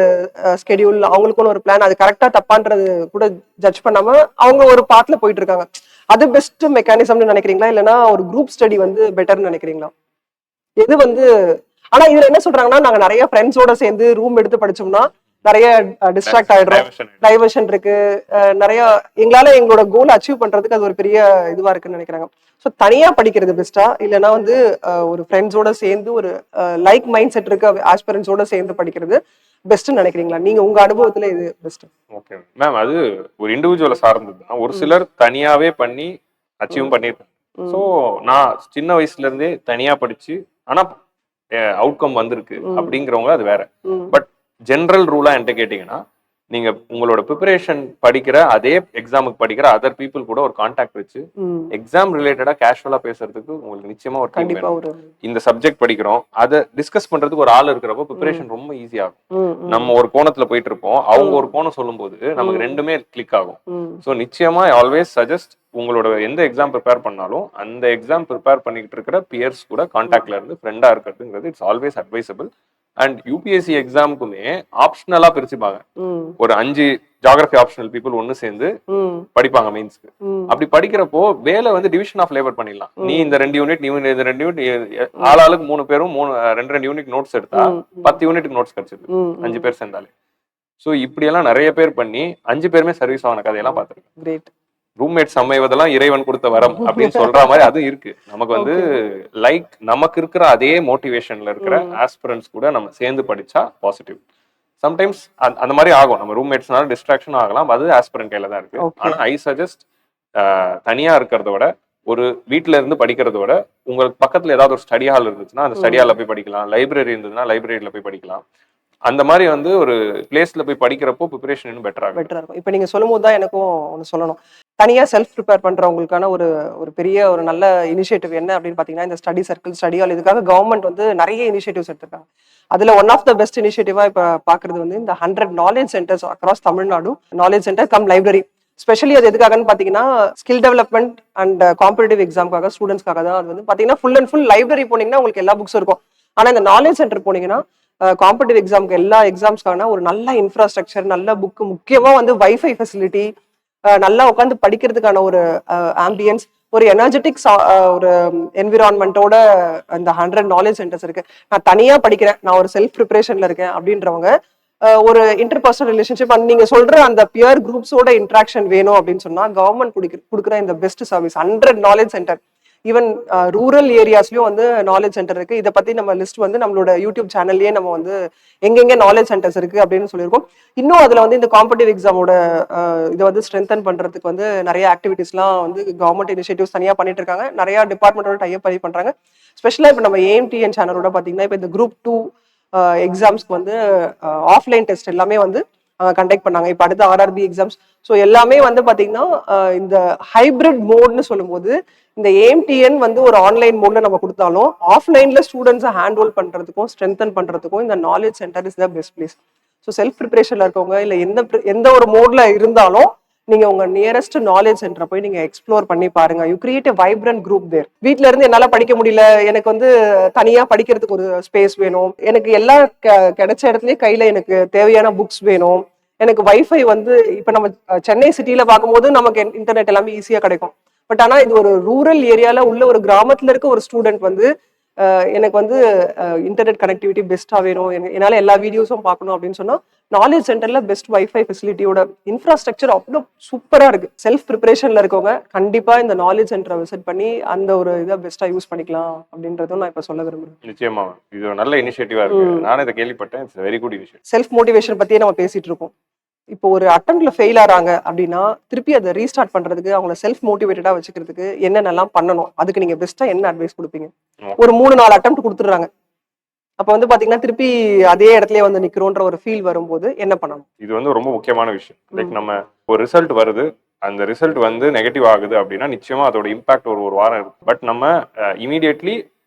ஸ்கெடியூல், அவங்களுக்குன்னு ஒரு பிளான், அது கரெக்டா தப்பான்றது கூட ஜட்ஜ் பண்ணாம அவங்க ஒரு பாத்ல போயிட்டு இருக்காங்க. அது பெஸ்ட் மெக்கானிசம்னு நினைக்கிறீங்களா, இல்லைன்னா ஒரு குரூப் ஸ்டடி வந்து பெட்டர்னு நினைக்கிறீங்களா? எது வந்து ஆனா இதுல என்ன சொல்றாங்கன்னா, நாங்க நிறைய ஃப்ரெண்ட்ஸோட சேர்ந்து ரூம் எடுத்து படிச்சோம்னா நிறைய டிஸ்ட்ராக்ட் ஆயிடுறோம், டைவர்ஷன் இருக்கு, நிறைய எங்களால எங்களோட கோல் அச்சீவ் பண்றதுக்கு அது ஒரு பெரிய இதுவா இருக்குன்னு நினைக்கிறாங்க. ஸோ தனியா படிக்கிறது பெஸ்டா, இல்லைன்னா வந்து ஒரு ஃப்ரெண்ட்ஸோட சேர்ந்து ஒரு லைக் மைண்ட் செட் இருக்க ஆஸ்பிரன்ஸோட சேர்ந்து படிக்கிறது பெஸ்ட்னு நினைக்கிறீங்களா? நீங்க உங்க அனுபவத்துல இது பெஸ்ட்? ஓகே மேம், அது ஒரு இண்டிவிஜுவலை சார்ந்தது தான். ஒரு சிலர் தனியாவே பண்ணி அச்சீவ் பண்ணிருக்காங்க. ஸோ நான் சின்ன வயசுல இருந்தே தனியா படிச்சு ஆனா அவுட்கம் வந்திருக்கு அப்படிங்கிறவங்க அது வேற. பட் ஜெனரல் ரூலா என்கிட்ட கேட்டீங்கன்னா, நீங்க உங்களோட ப்ரிப்பரேஷன் படிக்கிற அதே எக்ஸாமுக்கு படிக்கிற அதர் பீப்புள் கூட ஒரு கான்டாக்ட் வச்சு எக்ஸாம் ரிலேட்டடா கேஷுவலா பேசுறதுக்கு உங்களுக்கு நிச்சயமா ஒரு டீம் வேணும். இந்த சப்ஜெக்ட் படிக்கிறோம், அதை டிஸ்கஸ் பண்றதுக்கு ஒரு ஆள் இருக்கிறப்போ ப்ரிப்பரேஷன் ரொம்ப ஈஸியா ஆகும். நம்ம ஒரு கோணத்துல போயிட்டு இருப்போம், அவங்க ஒரு கோணம் சொல்லும் போது நமக்கு ரெண்டுமே கிளிக் ஆகும். ஸோ நிச்சயமா ஆல்வேஸ் சஜஸ்ட், உங்களோட எந்த எக்ஸாம் ப்ரிப்பேர் பண்ணாலும் அந்த எக்ஸாம் ப்ரிப்பேர் பண்ணிட்டு இருக்கிற பியர்ஸ் கூட கான்டாக்ட்ல இருந்து ஃப்ரெண்டா இருக்கிறதுங்கிறது it's always advisable. And UPSC எக்ஸாமுக்குமே ஆப்ஷனலா பிரிச்சுப்பாங்க. ஒரு 5 ஜியோகிராஃபி ஆப்ஷனல் பீப்புள் ஒன்னு சேர்ந்து படிப்பாங்க மெயின்ஸ்க்கு. அப்படி படிக்கிறப்போ வேலை வந்து டிவிஷன் ஆஃப் லேபர் பண்ணிடலாம். நீ இந்த 2 யூனிட், நீ இந்த 2 யூனிட், ஆளாளுக்கு 3 பேரும் 2 யூனிட் நோட்ஸ் எடுத்தா 10 யூனிட்டுக்கு நோட்ஸ் கிடைச்சது 5 பேர் சேர்ந்தாலே. ஸோ இப்படி எல்லாம் நிறைய பேர் பண்ணி 5 பேருமே சர்வீஸ் ஆன கதையெல்லாம் பார்த்துருக்கேன். ரூம்மேட்ஸ் அமைவதெல்லாம் இறைவன் கொடுத்த வரம் அப்படின்னு சொல்ற மாதிரி அது இருக்கு. நமக்கு வந்து லைக் நமக்கு இருக்கிற அதே மோட்டிவேஷன்ல இருக்கிற ஆஸ்பிரன்ஸ் கூட நம்ம சேர்ந்து படிச்சா பாசிட்டிவ். சம்டைம்ஸ் அந்த மாதிரி ஆகும், நம்ம ரூம்மேட்ஸ்னால டிஸ்ட்ராக்ஷன் ஆகலாம், அது ஆஸ்பிரன்ட் கையில தான் இருக்கு. ஆனா ஐ சஜஸ்ட் தனியா இருக்கிறத விட ஒரு வீட்டுல இருந்து படிக்கிறத விட உங்களுக்கு பக்கத்துல ஏதாவது ஒரு ஸ்டடி ஹால் இருந்துச்சுன்னா அந்த ஸ்டடி ஹால்ல போய் படிக்கலாம், லைப்ரரி இருந்ததுன்னா லைப்ரரியில போய் படிக்கலாம். அந்த மாதிரி வந்து ஒரு பிளேஸ்ல போய் படிக்கிறப்போ ப்ரிப்பரேஷன் இன்னும் பெட்டரா இருக்கும். இப்ப நீங்க சொல்லும் போது தான் எனக்கும் ஒன்னு சொல்லணும். தனியா செல்ஃப் ப்ரிப்பேர் பண்றவங்களுக்கான ஒரு பெரிய ஒரு நல்ல இனிஷியேட்டிவ் என்ன அப்படின்னு பாத்தீங்கன்னா, இந்த ஸ்டடி சர்க்கிள், ஸ்டடி ஹால், இதுக்காக கவர்மெண்ட் வந்து நிறைய இனிஷியேட்டிவ்ஸ் எடுத்திருக்காங்க. அதுல ஒன் ஆஃப் த பெஸ்ட் இனிஷியேட்டிவா இப்ப பாக்குறது வந்து இந்த 100 knowledge centres across Tamil Nadu, knowledge centre come library. Specially அது எதுக்காகன்னு பாத்தீங்கன்னா, ஸ்கில் டெவலப்மெண்ட் அண்ட் காம்படிட்டிவ் எக்ஸாம்காக, ஸ்டூடெண்ட்ஸ்க்காக தான். அது வந்து பாத்தீங்கன்னா ஃபுல் அண்ட் ஃபுல் லைப்ரரி போனீங்கன்னா உங்களுக்கு எல்லா புக்ஸும் இருக்கும். ஆனா இந்த நாலேஜ் சென்டர் போனீங்கன்னா காம்படிட்டிவ் எக்ஸாம்க்கு எல்லா எக்ஸாம்ஸ்க்கான ஒரு நல்ல இன்ஃப்ராஸ்ட்ரக்சர், நல்ல புக், முக்கியமா வந்து வைஃபை ஃபெசிலிட்டி, நல்லா உட்காந்து படிக்கிறதுக்கான ஒரு ஆம்பியன்ஸ், ஒரு எனர்ஜெட்டிக் ஒரு என்விரான்மெண்டோட இந்த 100 நாலேஜ் சென்டர்ஸ் இருக்கு. நான் தனியா படிக்கிறேன், நான் ஒரு செல்ஃப் ப்ரிப்பரேஷன்ல இருக்கேன் அப்படின்றவங்க ஒரு இன்டர்பர்சனல் ரிலேஷன்ஷிப் அண்ட் நீங்க சொல்ற அந்த பியர் குரூப்ஸோட இன்ட்ராக்ஷன் வேணும் அப்படின்னு சொன்னா கவர்மெண்ட் கொடுக்குற இந்த best service 100 knowledge centre. Even rural ஏரியாஸ்லயும் வந்து நாலேஜ் சென்டர் இருக்கு. இதை பத்தி நம்ம லிஸ்ட் வந்து நம்மளோட யூடியூப் சேனல்லயே நம்ம வந்து எங்கெங்க நாலேஜ் சென்டர்ஸ் இருக்கு அப்படின்னு சொல்லியிருக்கோம். இன்னும் அதுல வந்து இந்த காம்படிட்டிவ் எக்ஸாமோட இதை வந்து ஸ்ட்ரென்தன் பண்றதுக்கு வந்து நிறைய ஆக்டிவிட்டிஸ்லாம் வந்து கவர்மெண்ட் இனிஷியேட்டிவ்ஸ் தனியா பண்ணிட்டு இருக்காங்க. நிறைய டிபார்ட்மெண்டோட டைப் பண்ணி பண்றாங்க. ஸ்பெஷலா இப்ப நம்ம ஏஎம்டிஎன் சேனலோட பாத்தீங்கன்னா இப்ப இந்த குரூப் 2 எக்ஸாம்ஸ்க்கு வந்து ஆஃப்லைன் டெஸ்ட் எல்லாமே வந்து கண்டக்ட் பண்ணாங்க. இப்ப அடுத்த ஆர்ஆர்பி எக்ஸாம்ஸ், ஸோ எல்லாமே வந்து பாத்தீங்கன்னா இந்த ஹைபிரிட் மோட்னு சொல்லும்போது இந்த ஏஎம்டிஎன் வந்து ஒரு ஆன்லைன் மோட்ல நம்ம கொடுத்தாலும் ஆஃப்லைன்ல ஸ்டூடெண்ட்ஸை ஹேண்ட் ஹோல்ட் பண்றதுக்கும் ஸ்ட்ரென்தன் பண்றதுக்கும் இந்த knowledge centre is the best place. So self ப்ரிப்பரேஷன்ல இருக்கவங்க இல்ல எந்த ஒரு மோட்ல இருந்தாலும் நீங்க உங்க நியரஸ்ட் நாலேஜ் சென்டரை போய் நீங்க எக்ஸ்ப்ளோர் பண்ணி பாருங்க. You create a vibrant group there. வீட்ல இருந்து என்னால படிக்க முடியல, எனக்கு வந்து தனியா படிக்கிறதுக்கு ஒரு ஸ்பேஸ் வேணும், எனக்கு எல்லா கிடைச்ச இடத்துலயே கையில எனக்கு தேவையான புக்ஸ் வேணும், எனக்கு வைஃபை வந்து இப்ப நம்ம சென்னை சிட்டில பார்க்கும்போது நமக்கு இன்டர்நெட் எல்லாமே ஈஸியா கிடைக்கும். பட் ஆனா இது ஒரு ரூரல் ஏரியால உள்ள ஒரு கிராமத்துல இருக்க ஒரு ஸ்டூடெண்ட் வந்து எனக்கு வந்து இன்டர்நெட் கனெக்டிவிட்டி பெஸ்டா வேணும், என்னால எல்லா வீடியோஸும் பார்க்கணும் அப்படின்னு சொன்னா நாலேஜ் சென்டர்ல பெஸ்ட் வைஃபை ஃபெசிலிட்டியோட இன்ஃப்ராஸ்ட்ரக்சர் அவ்வளோ சூப்பரா இருக்கு. செல்ஃப் ப்ரிப்பரேஷன்ல இருக்கவங்க கண்டிப்பா இந்த நாலேஜ் சென்டரை விசிட் பண்ணி அந்த ஒரு இதை பெஸ்டா யூஸ் பண்ணிக்கலாம் அப்படின்றதும் நான் இப்ப சொல்ல விரும்புறேன். நிச்சயமா இது ஒரு நல்ல இனிஷியேட்டிவா இருக்கு. நானே இதை கேள்விப்பட்டேன். It's very good initiative. Self motivation பத்தியே நம்ம பேசிட்டு இருக்கோம். இப்போ ஒரு அட்டெம்ப்ட்ல ஃபெயில் ஆறாங்க அப்படின்னா திருப்பி அதை ரீஸ்டார்ட் பண்றதுக்கு அவங்கள செல்ஃப் மோட்டிவேட்டடா வச்சுக்கிறதுக்கு என்னென்னலாம் பண்ணணும், அதுக்கு நீங்க பெஸ்டா என்ன அட்வைஸ் கொடுப்பீங்க? ஒரு 3-4 அட்டெம்ப்ட் கொடுத்துடுறாங்க, அப்ப வந்து பாத்தீங்கன்னா திருப்பி அதே இடத்துலயே வந்து நிக்கிறோன்ற ஒரு ஃபீல் வரும்போது என்ன பண்ணணும்? இது வந்து ரொம்ப முக்கியமான விஷயம். லைக் நம்ம ஒரு ரிசல்ட் வருது, அந்த ரிசல்ட் வந்து நெகட்டிவ் ஆகுது அப்படின்னா நிச்சயமா அதோட இம்பாக்ட் ஒரு வாரம் இருக்கும். பட் நம்ம இமீடியட்லி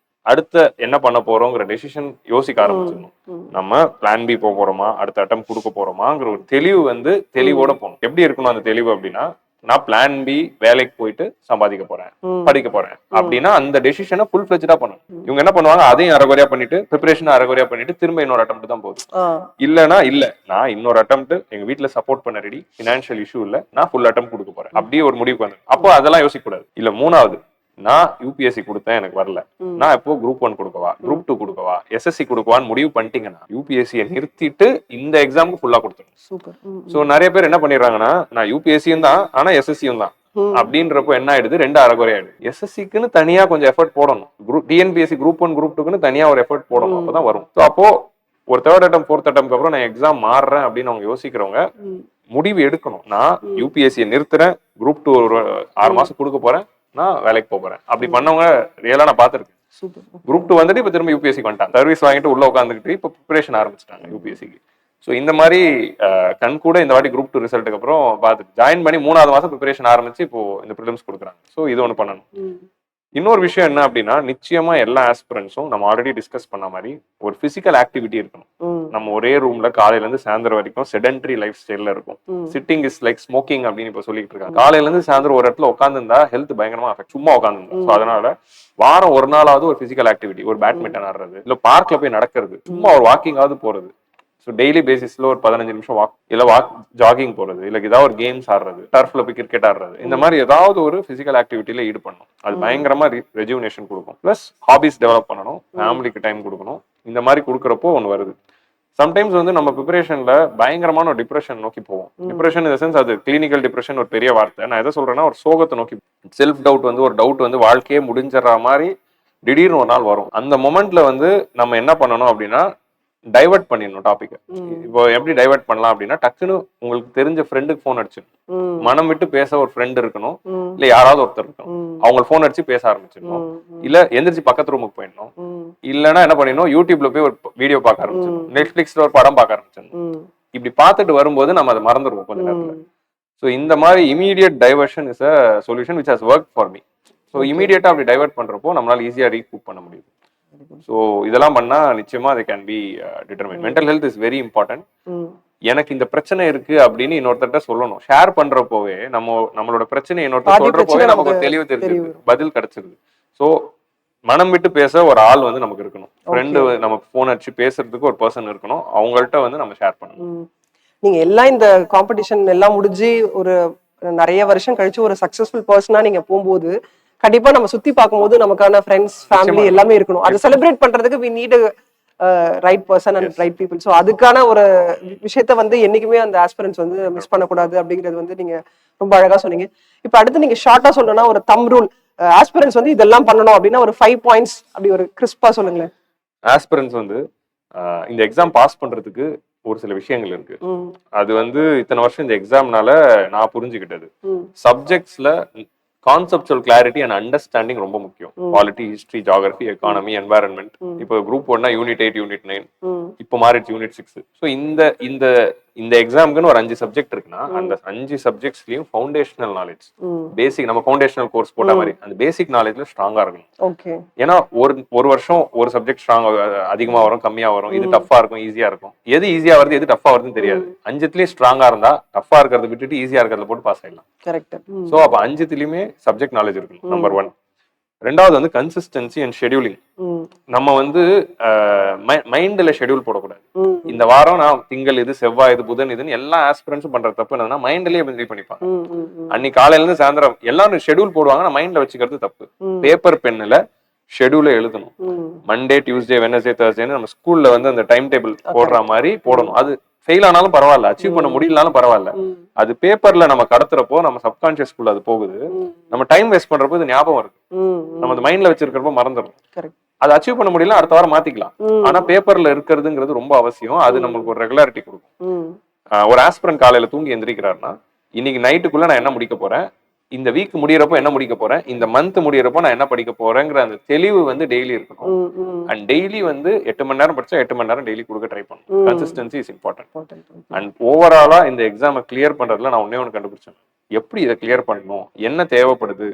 அடுத்த என்ன பண்ண போறோங்கிற டெசிஷன் யோசிக்க ஆரம்பிச்சிடணும். நம்ம பிளான் பி போக போறோமா, அடுத்த அட்டம் கொடுக்க போறோமாங்கிற ஒரு தெளிவு வந்து தெளிவோட போகணும். எப்படி இருக்கணும் அந்த தெளிவு அப்படின்னா, நான் பிளான் பி வேலைக்கு போயிட்டு சம்பாதிக்க போறேன், படிக்க போறேன் அப்படின்னா அந்த டெசிஷனை ஃபுல் ஃபிளெஜ்டா பண்ணணும். இவங்க என்ன பண்ணுவாங்க, அதையும் அரைகுறையா பண்ணிட்டு ப்ரிப்பரேஷன் அரைகுறையா பண்ணிட்டு திரும்ப இன்னொரு அட்டெம்ப்ட் தான் போகுது. இல்லனா இல்ல நான் இன்னொரு அட்டெம்ப்ட் எங்க வீட்டுல சப்போர்ட் பண்ண ரெடி, பினான்சியல் இஷ்யூ இல்ல, நான் ஃபுல் அட்டெம்ப்ட் கொடுக்க போறேன் அப்படியே ஒரு முடிவுக்கு வந்து அப்போ அதெல்லாம் யோசிக்க கூடாது. இல்ல மூணாவது, நான் யூபிஎஸ்சி கொடுத்தேன் எனக்கு வரல, நான் இப்போ குரூப் 1 கொடுக்கவா, குரூப் 2 கொடுக்கவா, எஸ்எஸ்சி கொடுக்கவான்னு முடிவு பண்ணிட்டீங்கன்னா யூபிஎஸ்சியை நிறுத்திட்டு இந்த எக்ஸாமுக்கு ஃபுல்லா கொடுத்துருங்க. சோ நிறைய பேர் என்ன பண்ணிடுறாங்கன்னா, நான் யூபிஎஸ்சியும் தான் ஆனா எஸ்எஸ்சியும் தான் அப்படின்றப்போ என்ன ஆயிடுது, 2 அரைகுறை ஆயிடுது. எஸ்எஸ்சிக்குன்னு தனியா கொஞ்சம் எஃபர்ட் போடணும், டிஎன்பிஎஸ்சி குரூப் 1 குரூப் 2க்குன்னு தனியா ஒரு எஃபர்ட் போடணும், அப்பதான் வரும். அப்போ ஒரு 3rd அட்டம் 4th அட்டம்க்கு அப்புறம் நான் எக்ஸாம் மாறுறேன் அப்படின்னு அவங்க யோசிக்கிறவங்க முடிவு எடுக்கணும். நான் யூபிஎஸ்சியை நிறுத்துறேன், குரூப் 2 ஒரு 6 மாசம் கொடுக்க போறேன், நான் வேலைக்கு போறேன். அப்படி பண்ணவங்க ரியலா நான் பாத்துருக்கேன். குரூப் 2 வந்துட்டு இப்ப திரும்ப யூபிஎஸ்சி வந்துட்டாங்க, சர்வீஸ் வாங்கிட்டு உள்ள உட்காந்துக்கிட்டு இப்ப ப்ரிப்பரேஷன் ஆரம்பிச்சிட்டாங்க யூபிஎஸ்சிக்கு. ஸோ இந்த மாதிரி கண் கூட இந்த வாட்டி குரூப் 2 ரிசல்ட்டுக்கு அப்புறம் பார்த்துட்டு ஜாயின் பண்ணி 3வது மாசம் ப்ரிப்பரேஷன் ஆரம்பிச்சு இப்போ இந்த ப்ரிலிம்ஸ் கொடுக்குறாங்க. ஸோ இது ஒன்று பண்ணணும். இன்னொரு விஷயம் என்ன அப்படின்னா, நிச்சயமா எல்லா ஆஸ்பிரன்ஸும் நம்ம ஆல்ரெடி டிஸ்கஸ் பண்ண மாதிரி ஒரு பிசிக்கல் ஆக்டிவிட்டி இருக்கணும். நம்ம ஒரே ரூம்ல காலையில இருந்து சாயந்தரம் வரைக்கும் செடென்டரி லைஃப் ஸ்டைல்ல இருக்கும். சிட்டிங் இஸ் லைக் ஸ்மோக்கிங் அப்படின்னு இப்ப சொல்லிட்டு இருக்காங்க. காலையில இருந்து சாயந்தரம் ஒரு இடத்துல உட்காந்துருந்தா ஹெல்த் பயங்கரமா அஃபெக்ட். சும்மா உட்காந்துருந்தா. ஸோ அதனால வாரம் ஒரு நாளாவது ஒரு பிசிக்கல் ஆக்டிவிட்டி, ஒரு பேட்மிண்டன் ஆடுறது, இல்ல பார்க்ல போய் நடக்கிறது, சும்மா ஒரு வாக்கிங்காவது போறது. ஸோ டெய்லி பேசிஸ்ல ஒரு 15 நிமிஷம் வாக், இல்ல ஜாகிங் போறது, இல்ல ஏதாவது ஒரு கேம்ஸ் ஆடுறது, டர்ஃப்ல போய் கிரிக்கெட் ஆடுறது, இந்த மாதிரி ஏதாவது ஒரு பிசிக்கல் ஆக்டிவிட்டியில ஈடுபடணும். அது பயங்கரமா ரெஜுவினேஷன் கொடுக்கும். பிளஸ் ஹாபிஸ் டெவலப் பண்ணணும், ஃபேமிலிக்கு டைம் கொடுக்கணும். இந்த மாதிரி கொடுக்குறப்போ ஒன்று வருது. சம்டைம்ஸ் வந்து நம்ம ப்ரிப்பரேஷன்ல பயங்கரமான ஒரு டிப்ரெஷன் நோக்கி போவோம். டிப்ரெஷன் இந்த சென்ஸ் அது கிளினிக்கல் டிப்ரெஷன் ஒரு பெரிய வார்த்தை. நான் எதை சொல்றேன்னா, ஒரு சோகத்தை நோக்கி, செல்ஃப் டவுட் வந்து ஒரு டவுட் வந்து வாழ்க்கையே முடிஞ்சிடற மாதிரி திடீர்னு ஒரு நாள் வரும். அந்த மொமெண்ட்ல வந்து நம்ம என்ன பண்ணணும் அப்படின்னா, டைவர்ட் பண்ணிடணும் டாபிக். இப்போ எப்படி டைவர்ட் பண்ணலாம் அப்படின்னா, டக்குன்னு உங்களுக்கு தெரிஞ்ச ஃப்ரெண்டுக்கு போன் அடிச்சிடணும். மனம் விட்டு பேச ஒரு ஃப்ரெண்ட் இருக்கணும், இல்ல யாராவது ஒருத்தர் இருக்கணும். அவங்க போன் அடிச்சு பேச ஆரம்பிச்சிடணும், இல்ல எந்திரிச்சு பக்கத்து ரூமுக்கு போயிடணும், இல்லன்னா என்ன பண்ணிடணும், யூடியூப்ல போய் ஒரு வீடியோ பார்க்க ஆரம்பிச்சிடணும், நெட்ஃபிளிக்ஸ்ல ஒரு படம் பார்க்க ஆரம்பிச்சிடணும். இப்படி பார்த்துட்டு வரும்போது நம்ம அதை மறந்துடுவோம் கொஞ்ச நேரத்துல. ஸோ இந்த மாதிரி immediate diversion is a solution which has work for me. So இமீடியட்டா அப்படி டைவர்ட் பண்றப்போ நம்மளால ஈஸியா ரீகூப் பண்ண முடியும். ஸோ இதெல்லாம் பண்ணா நிச்சயமா they can be determined. Mental health is very important. எனக்கு இந்த பிரச்சனை இருக்கு அப்படின்னு இன்னொருத்தர்கிட்ட சொல்லணும். ஷேர் பண்றப்போவே நம்மளோட பிரச்சனை இன்னொருத்தர் சொல்றப்போவே நமக்கு ஒரு தெளிவு தெரிஞ்சிருது, பதில் கிடைச்சிருது. ஸோ மனம் விட்டு பேச ஒரு ஆள் வந்து நமக்கு இருக்கணும். ஃப்ரெண்டு நம்ம போன் அடிச்சு பேசுறதுக்கு ஒரு பர்சன் இருக்கணும். அவங்கள்ட்ட வந்து நம்ம ஷேர் பண்ணணும். நீங்க எல்லாம் இந்த காம்படிஷன் எல்லாம் முடிஞ்சு ஒரு நிறைய வருஷம் கழிச்சு ஒரு சக்சஸ்ஃபுல் பர்சனா நீங்க போகும்போது கண்டிப்பா நம்ம சுத்தி பார்க்கும்போது நமக்கான ஃப்ரெண்ட்ஸ், ஃபேமிலி எல்லாமே இருக்கணும். அதை செலிப்ரேட் பண்றதுக்கு we need a right person and right people. So அதுக்கான ஒரு விஷயத்த வந்து என்னைக்குமே அந்த ஆஸ்பிரன்ஸ் வந்து மிஸ் பண்ணக்கூடாது அப்படிங்கிறது வந்து நீங்க ரொம்ப அழகா சொன்னீங்க. இப்ப அடுத்து நீங்க ஷார்ட்டா சொல்லணும்னா ஒரு தம் ரூல், ஆஸ்பிரன்ஸ் வந்து இதெல்லாம் பண்ணணும் அப்படின்னா ஒரு 5 பாயிண்ட்ஸ் அப்படி ஒரு கிறிஸ்பா சொல்லுங்களேன். ஆஸ்பிரன்ஸ் வந்து இந்த எக்ஸாம் பாஸ் பண்றதுக்கு ஒரு சில விஷயங்கள் இருக்கு. அது வந்து இத்தனை வருஷம் இந்த எக்ஸாம்னால நான் புரிஞ்சுக்கிட்டது. சப்ஜெக்ட்ஸ்ல கான்செப்சுவல் கிளாரிட்டி அண்ட் அண்டர்ஸ்டாண்டிங் ரொம்ப முக்கியம். Polity, history, geography, economy, environment. இப்போ குரூப் 1 யூனிட் 8, யூனிட் 9, இப்போ மாறிடுச்சு யூனிட் 6. ஸோ இந்த எக்ஸாமுக்குன்னு ஒரு 5 சப்ஜெக்ட் இருக்குன்னா அந்த 5 சப்ஜெக்ட்ஸ்லயும் ஃபவுண்டேஷனல் நாலேஜ், பேசிக், நம்ம ஃபவுண்டேஷனல் கோர்ஸ் போட்ட மாதிரி அந்த பேசிக் நாலேஜ்ல ஸ்ட்ராங்கா இருக்கணும். ஏன்னா ஒரு வருஷம் ஒரு சப்ஜெக்ட் ஸ்ட்ராங் அதிகமா வரும், கம்மியா வரும், இது டஃபா இருக்கும், ஈஸியா இருக்கும். எது ஈஸியா வருது, எது டஃபா வருதுன்னு தெரியாது. 5த்துலயும் ஸ்ட்ராங்கா இருந்தா டஃபா இருக்கிறத விட்டுட்டு ஈஸியா இருக்கிறத போட்டு பாஸ் ஆயிடலாம். கரெக்ட். சோ அப்ப 5த்துலயுமே சப்ஜெக்ட் நாலேஜ் இருக்கணும், நம்பர் 1. ரெண்டாவது வந்து கன்சிஸ்டன்சி அண்ட் ஷெட்யூலிங். நம்ம வந்து மைண்ட்ல ஷெட்யூல் போடக்கூடாது. இந்த வாரம் நான் திங்கள் இது, செவ்வாய் இது, புதன் இதுன்னு எல்லா ஆஸ்பிரன்ஸும் பண்ற தப்பு என்னன்னா, மைண்ட்லயே பில்ட் பண்ணிப்பாங்க. அன்னைக்கு காலையில இருந்து சாயந்தரம் எல்லாரும் ஷெட்யூல் போடுவாங்க, நான் மைண்ட்ல வச்சுக்கிறது தப்பு. பேப்பர் பென்னுல ஷெட்யூல எழுதணும். மண்டே, டியூஸ்டே, வெனஸ்டே, தர்ஸ்டேன்னு நம்ம ஸ்கூல்ல வந்து அந்த டைம் டேபிள் போடுற மாதிரி போடணும். அது ஃபெயில் ஆனாலும் பரவாயில்ல, அச்சீவ் பண்ண முடியலனாலும் பரவாயில்ல, அது பேப்பர்ல நம்ம கடத்துறப்போ நம்ம சப்கான்சியஸ்குள்ள அது போகுது. நம்ம டைம் வேஸ்ட் பண்றப்போ இது ஞாபகம் இருக்கு, நம்ம அந்த மைண்ட்ல வச்சிருக்கிறப்போ மறந்துடும். அதை அச்சீவ் பண்ண முடியல, அடுத்த வாரம் மாத்திக்கலாம். ஆனா பேப்பர்ல இருக்கிறதுங்கிறது ரொம்ப அவசியம். அது நம்மளுக்கு ஒரு ரெகுலாரிட்டி கொடுக்கும். ஒரு ஆஸ்பிரண்ட் காலையில தூங்கி எந்திரிக்கிறாருன்னா, இன்னைக்கு நைட்டுக்குள்ள நான் என்ன முடிக்க போறேன், இந்த வீக் முடியறப்போ என்ன முடிக்க போறேன், இந்த மந்த் முடியறப்போ நான் என்ன படிக்க போறேங்கிற அந்த தெளிவு வந்து டெய்லி இருக்கணும். அண்ட் டெய்லி வந்து 8 மணி நேரம் படிச்சா 8 மணி நேரம் டெய்லி கொடுக்க ட்ரை பண்ணணும். Consistency is important. அண்ட் ஓவராலா இந்த எக்ஸாமை கிளியர் பண்றதுல நான் ஒண்ணே ஒன்று கண்டுபிடிச்சேன். எப்படி இதை கிளியர் பண்ணணும், என்ன தேவைப்படுது,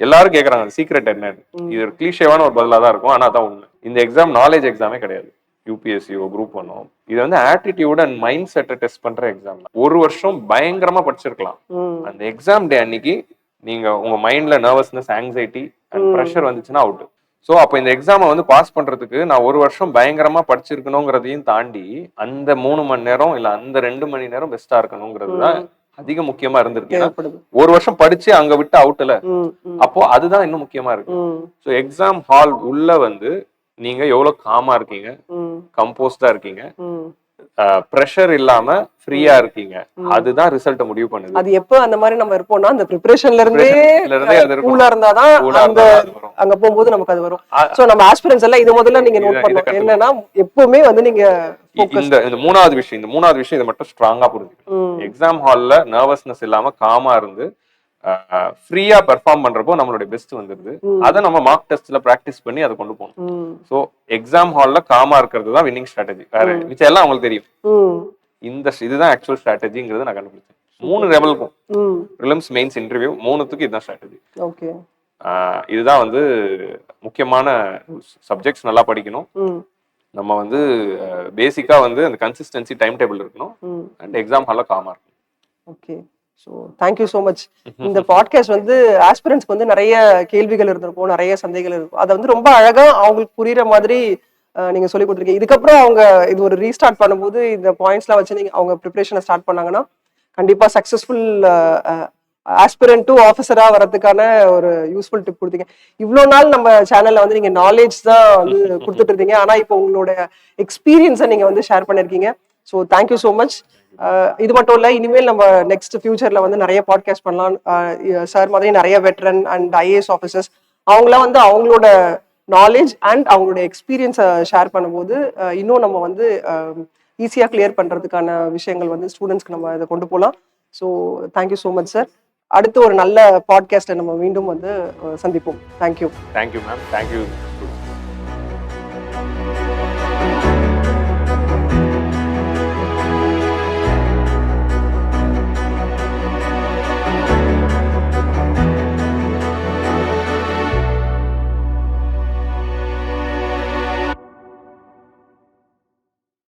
எல்லாரும் கேட்கறாங்க சீக்ரெட் என்ன. இது ஒரு கிளீஷேவான ஒரு பதிலா தான் இருக்கும், ஆனா அதான் உண்மை. இந்த எக்ஸாம் நாலேஜ் எக்ஸாமே கிடையாது. யூபிஎஸ்சியோ குரூப் 1 இது வந்து ஆட்டிடியூட் அண்ட் மைண்ட் செட்டை டெஸ்ட் பண்ற எக்ஸாம். ஒரு வருஷம் பயங்கரமா படிச்சிருக்கலாம், அந்த எக்ஸாம் டே அன்னைக்கு நீங்க உங்க மைண்ட்ல நர்வஸ்னஸ், ஆங்ஸைட்டி அண்ட் ப்ரெஷர் வந்துச்சுன்னா அவுட். ஸோ அப்போ இந்த எக்ஸாமை வந்து பாஸ் பண்றதுக்கு நான் ஒரு வருஷம் பயங்கரமா படிச்சிருக்கணுங்கிறதையும் தாண்டி அந்த 3 மணி நேரம் இல்ல அந்த 2 மணி நேரம் பெஸ்டா இருக்கணுங்கிறது தான் அதிக முக்கியமா இருந்திருக்கு. ஒரு வருஷம் படிச்சு அங்க விட்டு அவுட்ல, அப்போ அதுதான் இன்னும் முக்கியமா இருக்கு. ஸோ எக்ஸாம் ஹால் உள்ள வந்து நீங்க எவ்வளவு காமா இருக்கீங்க, கம்போஸ்டா இருக்கீங்க, பிரஷர் இல்லாம ஃப்ரீயா இருக்கீங்க, அதுதான் ரிசல்ட் முடிவு பண்ணுது. அது எப்போ அந்த மாதிரி நம்ம இருப்போம்னா அந்த ப்ரிப்பரேஷன்ல இருந்தே கூலா இருந்தாதான் அந்த அங்க போகும்போது நமக்கு அது வரும். சோ நம்ம ஆஸ்பிரன்ட்ஸ் எல்லாம் இது முதல்ல நீங்க நோட் பண்ணணும், என்னன்னா எப்பவுமே வந்து நீங்க இந்த மூணாவது விஷயம் இதை மட்டும் ஸ்ட்ராங்கா புரிஞ்சுக்கணும். எக்ஸாம் ஹால்ல நர்வஸ்னஸ் இல்லாம காமா இருந்து ஃப்ரீயா பெர்ஃபார்ம் பண்றப்போ நம்மளுடைய பெஸ்ட் வந்துருது. அதை நம்ம மார்க் டெஸ்ட்ல பிராக்டிஸ் பண்ணி அதை கொண்டு போகணும். சோ எக்ஸாம் ஹால்ல காமா இருக்கிறது தான் வின்னிங் ஸ்ட்ராட்டஜி. வேற மிச்சம் எல்லாம் உங்களுக்கு தெரியும். இதுதான் ஆக்சுவல் ஸ்ட்ராட்டஜிங்கிறது நான் கண்டுபிடிச்சேன். 3 லெவலுக்கும் ப்ரிலிம்ஸ், மெயின்ஸ், இன்டர்வியூ 3த்துக்கும் இதுதான் ஸ்ட்ராட்டஜி. இதுதான் வந்து முக்கியமான சப்ஜெக்ட்ஸ் நல்லா படிக்கணும். நம்ம வந்து பேசிக்கா வந்து அந்த கன்சிஸ்டன்சி டைம் டேபிள் இருக்கணும் அண்ட் எக்ஸாம் ஹால்ல காமா இருக்கணும். Okay, so thank you so much. இந்த பாட்காஸ்ட் வந்து ஆஸ்பிரன்ட்ஸ்க்கு வந்து நிறைய கேள்விகள் இருந்திருக்கும், நிறைய சந்தேகங்கள் இருக்கும். அதை வந்து ரொம்ப அழகா அவங்களுக்கு புரியுற மாதிரி நீங்க சொல்லி கொடுத்துருக்கீங்க. இதுக்கப்புறம் அவங்க இது ஒரு ரீஸ்டார்ட் பண்ணும்போது இந்த பாயிண்ட்ஸ்லாம் வச்சு நீங்க அவங்க ப்ரிப்பரேஷனை ஸ்டார்ட் பண்ணாங்கன்னா கண்டிப்பா சக்சஸ்ஃபுல் ஆஸ்பிரண்ட் டு ஆஃபீஸரா வரதுக்கான ஒரு யூஸ்ஃபுல் டிப் கொடுத்தீங்க. இவ்வளோ நாள் நம்ம சேனல்ல வந்து நீங்க நாலேஜ் தான் வந்து கொடுத்துட்டு இருந்தீங்க, ஆனா இப்போ உங்களோட எக்ஸ்பீரியன்ஸை நீங்க வந்து ஷேர் பண்ணிருக்கீங்க. So thank you so much. இது மட்டும் இல்ல, இனிமேல் நம்ம நெக்ஸ்ட் ஃபியூச்சர்ல வந்து நிறைய பாட்காஸ்ட் பண்ணலாம். சார் மாதிரி நிறைய வெட்டரன் அண்ட் ஐஏஎஸ் ஆஃபீஸர்ஸ் அவங்களாம் வந்து அவங்களோட நாலேஜ் அண்ட் அவங்களோட எக்ஸ்பீரியன்ஸை ஷேர் பண்ணும்போது இன்னும் நம்ம வந்து ஈஸியாக கிளியர் பண்றதுக்கான விஷயங்கள் வந்து ஸ்டூடெண்ட்ஸ்க்கு நம்ம இதை கொண்டு போகலாம். So thank you so much sir. அடுத்து ஒரு நல்ல பாட்காஸ்ட்டை நம்ம மீண்டும் வந்து சந்திப்போம். தேங்க்யூ. Thank you ma'am. தேங்க்யூ.